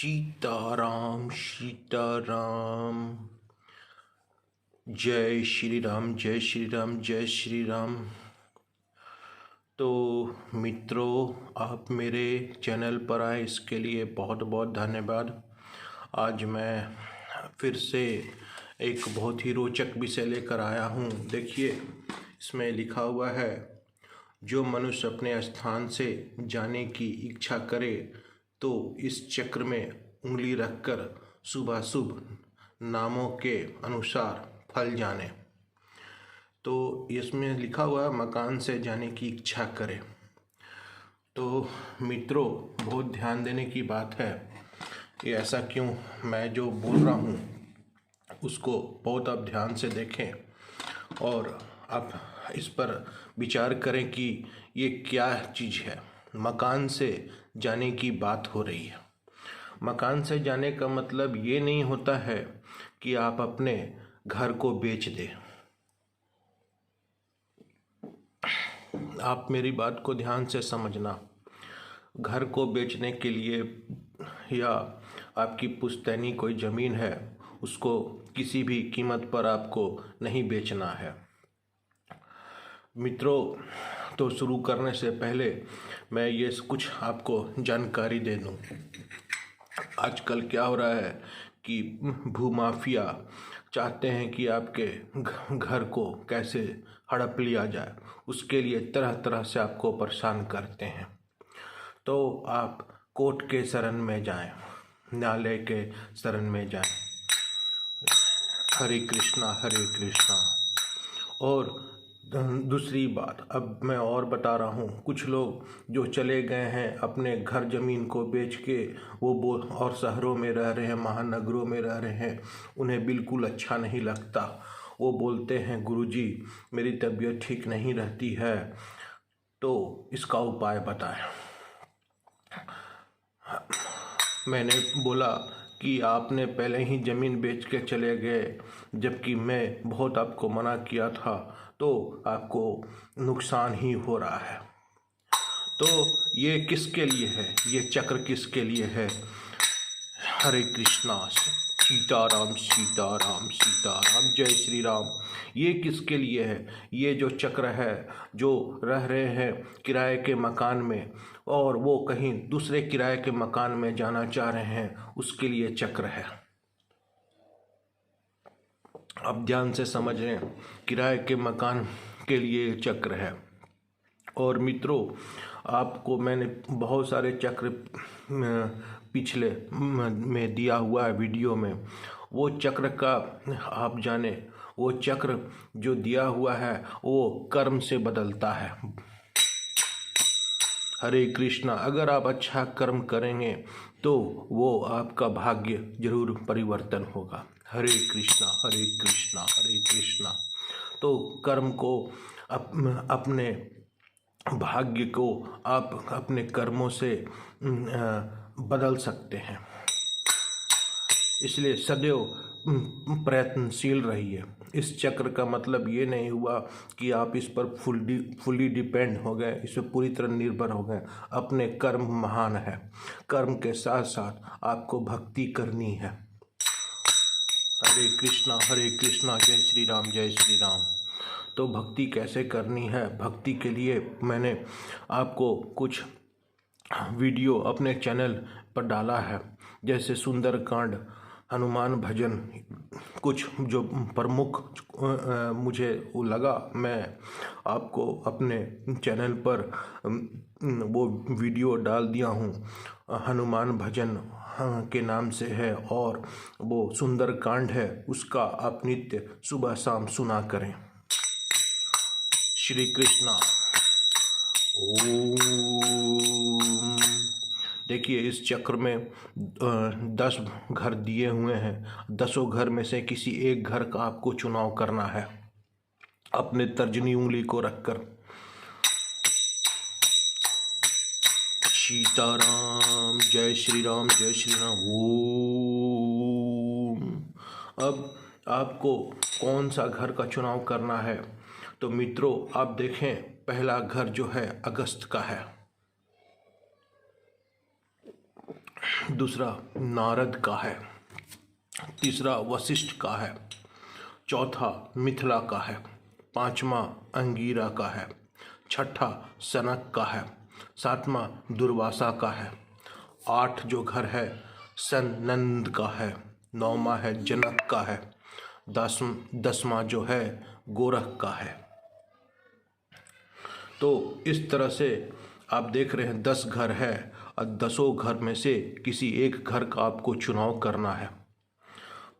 सीताराम सीताराम। जय श्री राम जय श्री राम जय श्री राम। तो मित्रों, आप मेरे चैनल पर आए इसके लिए बहुत बहुत धन्यवाद। आज मैं फिर से एक बहुत ही रोचक विषय लेकर आया हूँ। देखिए, इसमें लिखा हुआ है, जो मनुष्य अपने स्थान से जाने की इच्छा करे तो इस चक्र में उंगली रखकर शुभाशुभ नामों के अनुसार फल जाने। तो इसमें लिखा हुआ मकान से जाने की इच्छा करे। तो मित्रों, बहुत ध्यान देने की बात है। ये ऐसा क्यों, मैं जो बोल रहा हूँ उसको बहुत आप ध्यान से देखें और आप इस पर विचार करें कि ये क्या चीज़ है। मकान से जाने की बात हो रही है। मकान से जाने का मतलब ये नहीं होता है कि आप अपने घर को बेच दें। आप मेरी बात को ध्यान से समझना। घर को बेचने के लिए या आपकी पुश्तैनी कोई ज़मीन है, उसको किसी भी कीमत पर आपको नहीं बेचना है। मित्रों, तो शुरू करने से पहले मैं ये कुछ आपको जानकारी दे दूं। आजकल क्या हो रहा है कि भूमाफिया चाहते हैं कि आपके घर को कैसे हड़प लिया जाए, उसके लिए तरह तरह से आपको परेशान करते हैं। तो आप कोर्ट के शरण में जाएं, न्यायालय के शरण में जाएं। हरे कृष्णा हरे कृष्णा। और दूसरी बात, अब मैं और बता रहा हूँ, कुछ लोग जो चले गए हैं अपने घर ज़मीन को बेच के, वो और शहरों में रह रहे हैं, महानगरों में रह रहे हैं, उन्हें बिल्कुल अच्छा नहीं लगता। वो बोलते हैं, गुरुजी मेरी तबीयत ठीक नहीं रहती है, तो इसका उपाय बताएं। मैंने बोला कि आपने पहले ही ज़मीन बेच के चले गए, जबकि मैं बहुत आपको मना किया था, तो आपको नुकसान ही हो रहा है। तो ये किसके लिए है, ये चक्र किसके लिए है? हरे कृष्णा सीताराम सीताराम सीताराम जय श्री राम। ये किसके लिए है? ये जो चक्र है, जो रह रहे हैं किराए के मकान में और वो कहीं दूसरे किराए के मकान में जाना चाह रहे हैं, उसके लिए चक्र है। अब ध्यान से समझ रहे हैं, किराए के मकान के लिए चक्र है। और मित्रों, आपको मैंने बहुत सारे चक्र पिछले में दिया हुआ है वीडियो में। वो चक्र का आप जाने, वो चक्र जो दिया हुआ है वो कर्म से बदलता है। हरे कृष्णा। अगर आप अच्छा कर्म करेंगे तो वो आपका भाग्य जरूर परिवर्तन होगा। हरे कृष्णा हरे कृष्णा हरे कृष्णा। तो कर्म को अपने भाग्य को आप अपने कर्मों से बदल सकते हैं। इसलिए सदैव प्रयत्नशील रहिए। इस चक्र का मतलब ये नहीं हुआ कि आप इस पर फुली डिपेंड हो गए, इस पर पूरी तरह निर्भर हो गए। अपने कर्म महान है। कर्म के साथ साथ आपको भक्ति करनी है। हरे कृष्णा जय श्री राम जय श्री राम। तो भक्ति कैसे करनी है? भक्ति के लिए मैंने आपको कुछ वीडियो अपने चैनल पर डाला है, जैसे सुंदरकांड, हनुमान भजन, कुछ जो प्रमुख मुझे वो लगा, मैं आपको अपने चैनल पर वो वीडियो डाल दिया हूँ। हनुमान भजन के नाम से है और वो सुंदरकांड है, उसका आप नित्य सुबह शाम सुना करें। श्री कृष्णा। ओम। देखिए, इस चक्र में 10 घर दिए हुए हैं। 10 घर में से किसी एक घर का आपको चुनाव करना है, अपने तर्जनी उंगली को रखकर। सीताराम जय श्री राम जय श्री राम। ओम। अब आपको कौन सा घर का चुनाव करना है? तो मित्रों, आप देखें, पहला घर जो है अगस्त का है। दूसरा नारद का है, तीसरा वशिष्ठ का है, चौथा मिथिला का है, पांचवा अंगीरा का है, छठा सनक का है, सातवां दुर्वासा का है, 8 जो घर है सनंद का है, 9वां है जनक का है, 10वां जो है गोरख का है। तो इस तरह से आप देख रहे हैं 10 घर है और 10 घर में से किसी एक घर का आपको चुनाव करना है।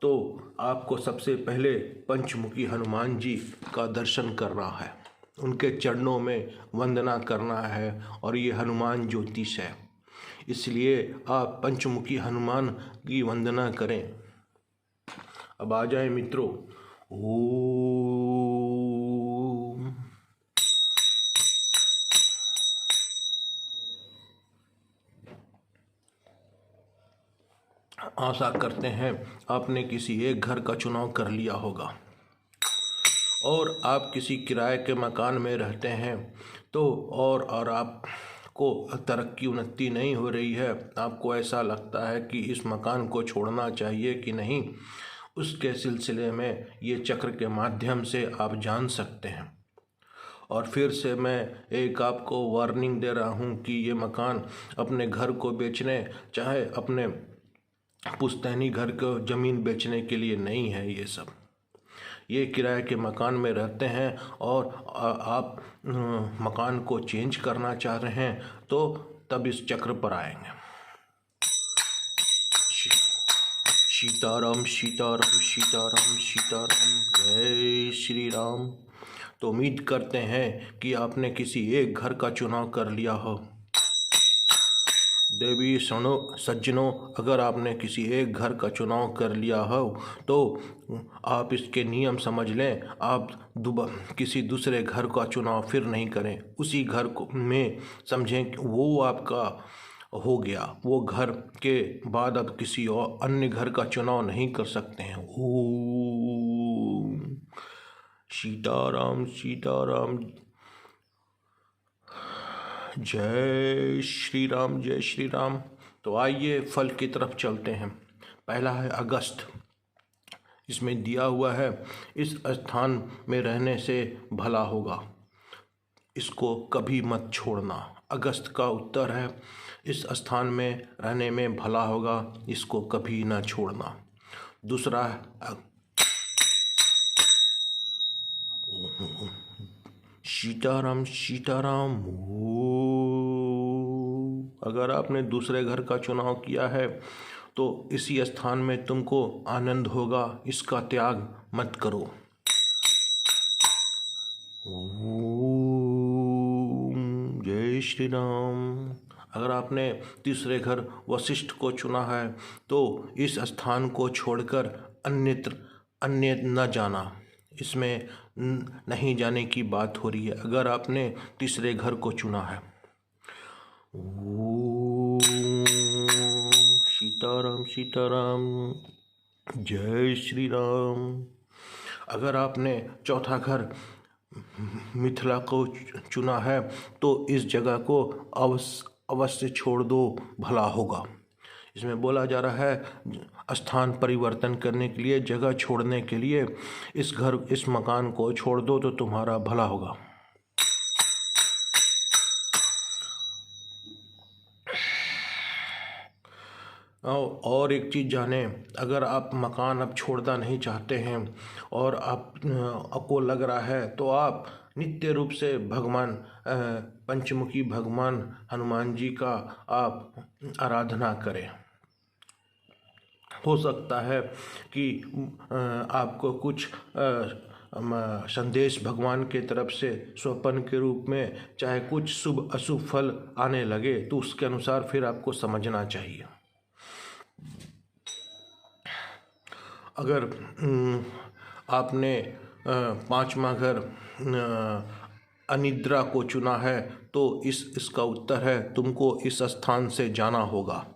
तो आपको सबसे पहले पंचमुखी हनुमान जी का दर्शन करना है, उनके चरणों में वंदना करना है और ये हनुमान ज्योतिष है, इसलिए आप पंचमुखी हनुमान की वंदना करें। अब आ जाए मित्रों। ओम। आशा करते हैं आपने किसी एक घर का चुनाव कर लिया होगा और आप किसी किराए के मकान में रहते हैं तो और आपको तरक्की उन्नति नहीं हो रही है, आपको ऐसा लगता है कि इस मकान को छोड़ना चाहिए कि नहीं, उसके सिलसिले में ये चक्र के माध्यम से आप जान सकते हैं। और फिर से मैं एक आपको वार्निंग दे रहा हूँ कि ये मकान अपने घर को बेचने, चाहे अपने पुश्तैनी घर को ज़मीन बेचने के लिए नहीं है। ये किराए के मकान में रहते हैं और आप मकान को चेंज करना चाह रहे हैं तो तब इस चक्र पर आएंगे। सीताराम सीताराम सीताराम सीताराम, जय श्री राम। तो उम्मीद करते हैं कि आपने किसी एक घर का चुनाव कर लिया हो। देवी सज्जनों, अगर आपने किसी एक घर का चुनाव कर लिया हो तो आप इसके नियम समझ लें, आप किसी दूसरे घर का चुनाव फिर नहीं करें। उसी घर को में समझें कि वो आपका हो गया, वो घर के बाद अब किसी और अन्य घर का चुनाव नहीं कर सकते हैं। ओम सीताराम सीताराम, जय श्री राम जय श्री राम। तो आइए फल की तरफ चलते हैं। पहला है अगस्त। इसमें दिया हुआ है इस स्थान में रहने से भला होगा, इसको कभी मत छोड़ना। अगस्त का उत्तर है इस स्थान में रहने में भला होगा, इसको कभी ना छोड़ना। दूसरा सीताराम सीताराम। अगर आपने दूसरे घर का चुनाव किया है तो इसी स्थान में तुमको आनंद होगा, इसका त्याग मत करो। ओम जय श्री राम। अगर आपने तीसरे घर वशिष्ठ को चुना है तो इस स्थान को छोड़कर अन्य न जाना, इसमें नहीं जाने की बात हो रही है अगर आपने तीसरे घर को चुना है। ओम सीताराम सीताराम, जय श्री राम। अगर आपने चौथा घर मिथिला को चुना है तो इस जगह को अवश्य छोड़ दो, भला होगा। इसमें बोला जा रहा है स्थान परिवर्तन करने के लिए, जगह छोड़ने के लिए इस मकान को छोड़ दो तो तुम्हारा भला होगा। और एक चीज़ जाने, अगर आप मकान अब छोड़ना नहीं चाहते हैं और आपको लग रहा है तो आप नित्य रूप से भगवान पंचमुखी भगवान हनुमान जी का आप आराधना करें। हो सकता है कि आपको कुछ संदेश भगवान के तरफ से स्वप्न के रूप में चाहे कुछ शुभ अशुभ फल आने लगे तो उसके अनुसार फिर आपको समझना चाहिए। अगर आपने 5वां घर अनिद्रा को चुना है तो इसका उत्तर है तुमको इस स्थान से जाना होगा।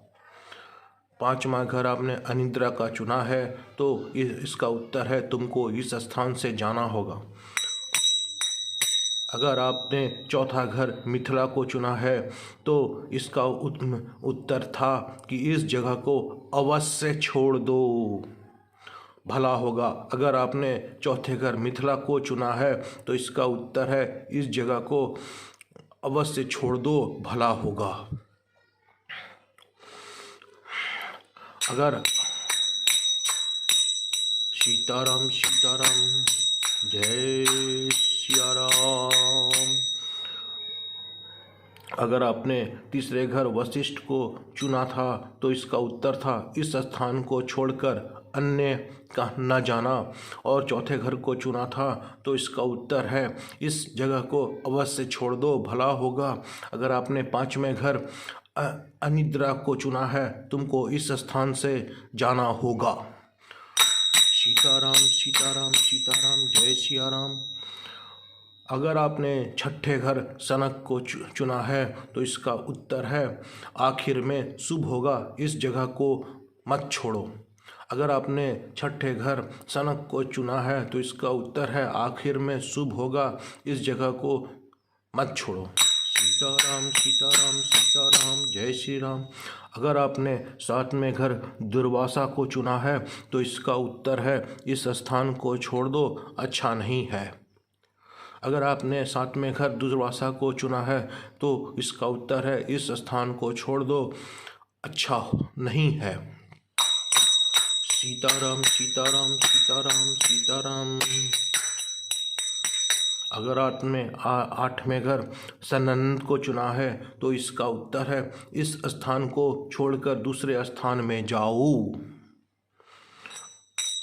5वां घर आपने अनिद्रा का चुना है तो इसका उत्तर है तुमको इस स्थान से जाना होगा। अगर आपने चौथा घर मिथिला को चुना है तो इसका उत्तर था कि इस जगह को अवश्य छोड़ दो, भला होगा। अगर आपने चौथे घर मिथिला को चुना है तो इसका उत्तर है इस जगह को अवश्य छोड़ दो, भला होगा। अगर सीताराम सीताराम, जय सिया राम। अगर आपने तीसरे घर वशिष्ठ को चुना था तो इसका उत्तर था इस स्थान को छोड़कर अन्य का न जाना। और चौथे घर को चुना था तो इसका उत्तर है इस जगह को अवश्य छोड़ दो, भला होगा। अगर आपने पांचवें घर अनिद्रा को चुना है, तुमको इस स्थान से जाना होगा। सीताराम सीताराम सीताराम, जय सिया राम। अगर आपने छठे घर सनक को चुना है तो इसका उत्तर है आखिर में शुभ होगा, इस जगह को मत छोड़ो। अगर आपने छठे घर सनक को चुना है तो इसका उत्तर है आखिर में शुभ होगा, इस जगह को मत छोड़ो। सीताराम सीताराम सीताराम, जय श्री राम। अगर आपने सातवें घर दुर्वासा को चुना है तो इसका उत्तर है इस स्थान को छोड़ दो, अच्छा नहीं है। अगर आपने सातवें घर दुर्वासा को चुना है तो इसका उत्तर है इस स्थान को छोड़ दो, अच्छा नहीं है। सीताराम सीताराम सीताराम सीताराम। अगर आपने आठवें घर सनंद को चुना है तो इसका उत्तर है इस स्थान को छोड़कर दूसरे स्थान में जाओ।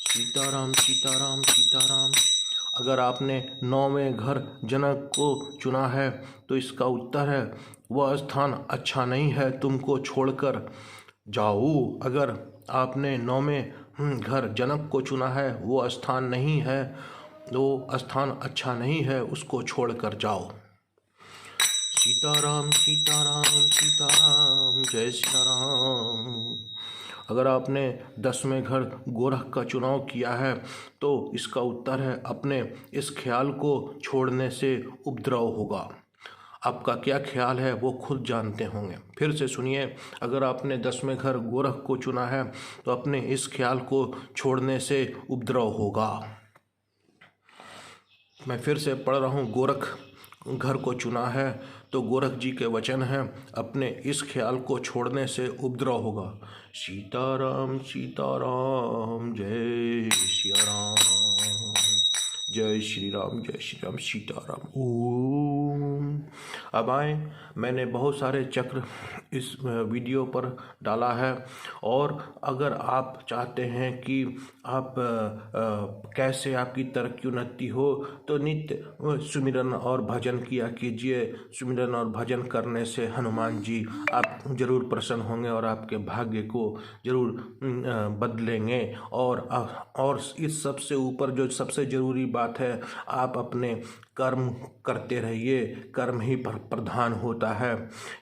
सीताराम सीताराम सीताराम। अगर आपने नौवें घर जनक को चुना है तो इसका उत्तर है वह स्थान अच्छा नहीं है, तुमको छोड़कर जाओ। अगर आपने नौवें घर जनक को चुना है वो स्थान नहीं है, वो स्थान अच्छा नहीं है, उसको छोड़कर जाओ। सीताराम सीताराम सीताराम, जय सिया राम। अगर आपने 10वें घर गोरख का चुनाव किया है तो इसका उत्तर है अपने इस ख्याल को छोड़ने से उपद्रव होगा। आपका क्या ख्याल है वो खुद जानते होंगे। फिर से सुनिए, अगर आपने 10वें घर गोरख को चुना है तो अपने इस ख्याल को छोड़ने से उपद्रव होगा। मैं फिर से पढ़ रहा हूँ, गोरख घर को चुना है तो गोरख जी के वचन हैं अपने इस ख्याल को छोड़ने से उपद्रव होगा। सीताराम सीताराम, जय सिया राम, जय श्री राम जय श्री राम, सीताराम। ओम। अब आए, मैंने बहुत सारे चक्र इस वीडियो पर डाला है और अगर आप चाहते हैं कि आप कैसे आपकी तरक्की उन्नति हो तो नित्य सुमिरन और भजन किया कीजिए। सुमिरन और भजन करने से हनुमान जी आप जरूर प्रसन्न होंगे और आपके भाग्य को जरूर बदलेंगे। और इस सबसे ऊपर जो सबसे ज़रूरी बात है, आप अपने कर्म करते रहिए, कर्म ही प्रधान होता है।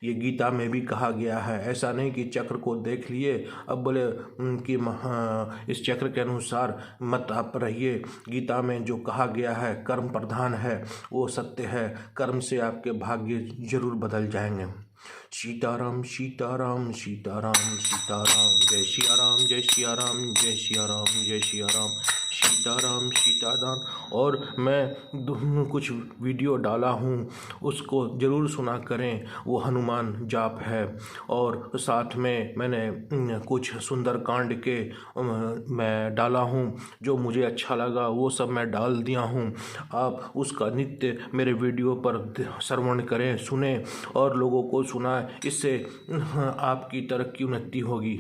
ये गीता में भी कहा गया है। ऐसा नहीं कि चक्र को देख लिए अब बोले कि इस चक्र के अनुसार मत आप रहिए। गीता में जो कहा गया है कर्म प्रधान है, वो सत्य है। कर्म से आपके भाग्य जरूर बदल जाएंगे। सीताराम सीताराम सीताराम सीताराम, जय सिया राम जय सिया राम जय सिया राम जय सिया राम, सीताराम सीताराम। और मैं कुछ वीडियो डाला हूँ, उसको ज़रूर सुना करें। वो हनुमान जाप है और साथ में मैंने कुछ सुंदर कांड के मैं डाला हूँ, जो मुझे अच्छा लगा वो सब मैं डाल दिया हूँ। आप उसका नित्य मेरे वीडियो पर श्रवण करें, सुने और लोगों को सुनाएं। इससे आपकी तरक्की उन्नति होगी।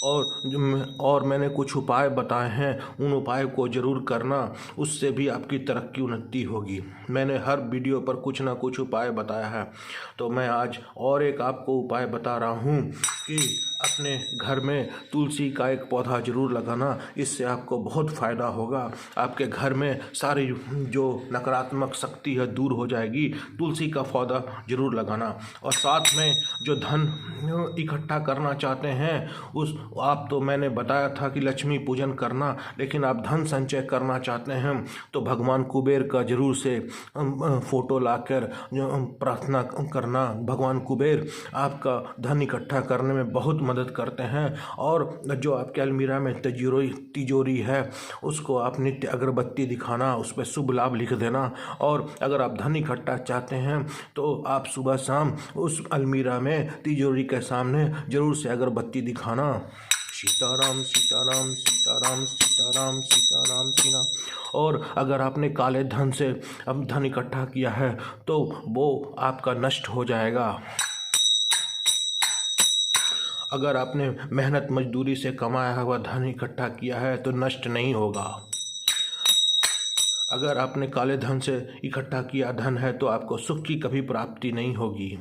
और मैंने कुछ उपाय बताए हैं, उन उपाय को ज़रूर करना, उससे भी आपकी तरक्की उन्नति होगी। मैंने हर वीडियो पर कुछ ना कुछ उपाय बताया है, तो मैं आज और एक आपको उपाय बता रहा हूँ कि अपने घर में तुलसी का एक पौधा जरूर लगाना, इससे आपको बहुत फ़ायदा होगा। आपके घर में सारी जो नकारात्मक शक्ति है दूर हो जाएगी। तुलसी का पौधा जरूर लगाना। और साथ में जो धन इकट्ठा करना चाहते हैं उस आप तो मैंने बताया था कि लक्ष्मी पूजन करना, लेकिन आप धन संचय करना चाहते हैं तो भगवान कुबेर का जरूर से फोटो लाकर प्रार्थना करना। भगवान कुबेर आपका धन इकट्ठा करने में बहुत मदद करते हैं। और जो आपके अलमीरा में तिजोरी है उसको आप नित्य अगरबत्ती दिखाना, उस पर शुभ लाभ लिख देना। और अगर आप धन इकट्ठा चाहते हैं तो आप सुबह शाम उस अलमीरा में तिजोरी के सामने जरूर से अगरबत्ती दिखाना। सीताराम सीताराम सीताराम सीताराम सीताराम सीना। और अगर आपने काले धन से अब धन इकट्ठा किया है तो वो आपका नष्ट हो जाएगा। अगर आपने मेहनत मजदूरी से कमाया हुआ धन इकट्ठा किया है तो नष्ट नहीं होगा। अगर आपने काले धन से इकट्ठा किया धन है तो आपको सुख की कभी प्राप्ति नहीं होगी।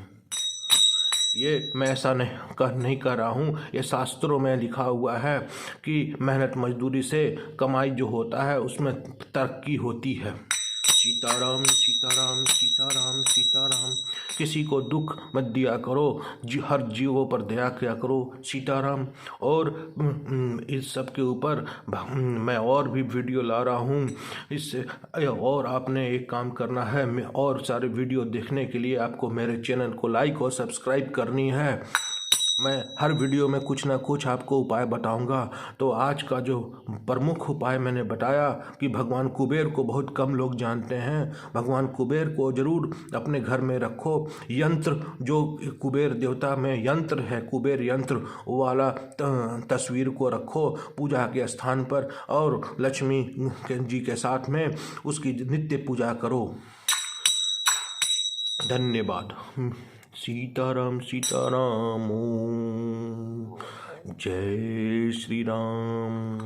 ये मैं ऐसा नहीं कर रहा हूँ, ये शास्त्रों में लिखा हुआ है कि मेहनत मजदूरी से कमाई जो होता है उसमें तरक्की होती है। सीताराम सीताराम सीताराम सीताराम। किसी को दुख मत दिया करो, हर जीवों पर दया किया करो। सीताराम। और इस सब के ऊपर मैं और भी वीडियो ला रहा हूँ इससे। और आपने एक काम करना है, और सारे वीडियो देखने के लिए आपको मेरे चैनल को लाइक और सब्सक्राइब करनी है। मैं हर वीडियो में कुछ ना कुछ आपको उपाय बताऊंगा। तो आज का जो प्रमुख उपाय मैंने बताया कि भगवान कुबेर को बहुत कम लोग जानते हैं। भगवान कुबेर को जरूर अपने घर में रखो। यंत्र जो कुबेर देवता में यंत्र है, कुबेर यंत्र वाला तस्वीर को रखो पूजा के स्थान पर, और लक्ष्मी जी के साथ में उसकी नित्य पूजा करो। धन्यवाद। सीताराम सीताराम। ओम जय श्री राम।